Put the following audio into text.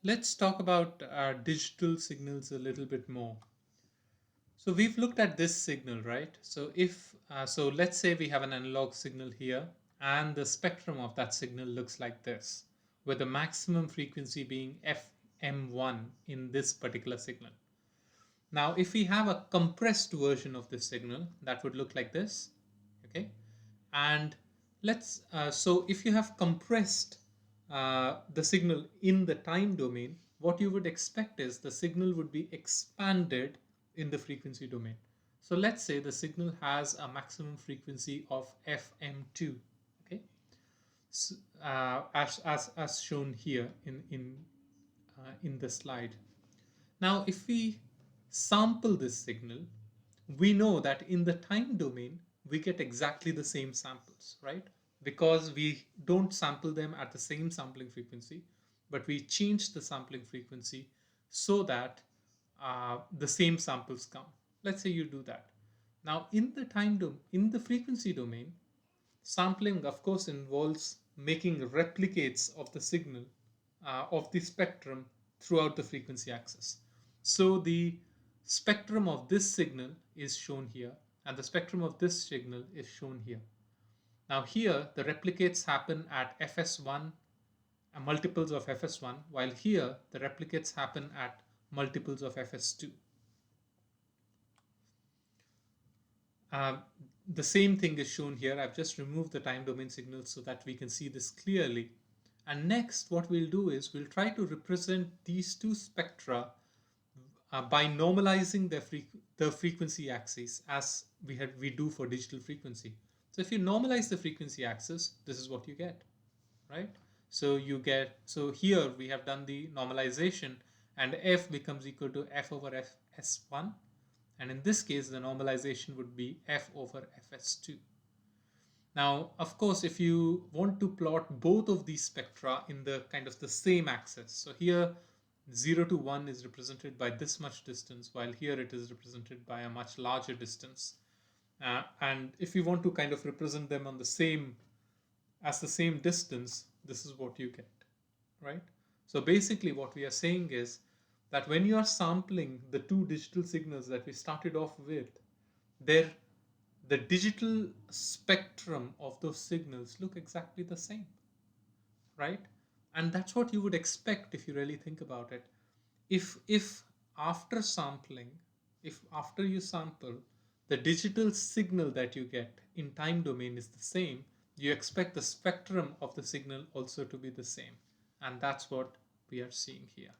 Let's talk about digital signals a little bit more. So we've looked at this signal, right? So so let's say we have an analog signal here, and the spectrum of that signal looks like this, with the maximum frequency being FM1 in this particular signal. Now, if we have a compressed version of this signal, that would look like this, okay? And so if you have compressed the signal in the time domain, what you would expect is the signal would be expanded in the frequency domain. So let's say the signal has a maximum frequency of FM2, okay? So, as shown here in the slide. Now, if we sample this signal, we know that in the time domain, we get exactly the same samples, right? Because we don't sample them at the same sampling frequency, but we change the sampling frequency so that the same samples come. Let's say you do that. Now, in the frequency domain, sampling, of course, involves making replicates of the signal of the spectrum throughout the frequency axis. So the spectrum of this signal is shown here, and the spectrum of this signal is shown here. Now here, the replicates happen at fs1, multiples of fs1, while here, the replicates happen at multiples of fs2. Uh, the same thing is shown here. I've just removed the time domain signals so that we can see this clearly. And next, what we'll do is we'll try to represent these two spectra by normalizing the frequency axis as we do for digital frequency. So if you normalize the frequency axis, this is what you get, right? So here we have done the normalization, and f becomes equal to f over fs1, and in this case the normalization would be f over fs2. Now, of course, if you want to plot both of these spectra in the kind of the same axis, so here 0 to 1 is represented by this much distance, while here it is represented by a much larger distance. And if you want to kind of represent them on the same distance, this is what you get, right? So basically what we are saying is that when you are sampling the two digital signals that we started off with, the digital spectrum of those signals look exactly the same, right? And that's what you would expect if you really think about it. If after sampling, if after you sample, the digital signal that you get in time domain is the same, you expect the spectrum of the signal also to be the same. And that's what we are seeing here.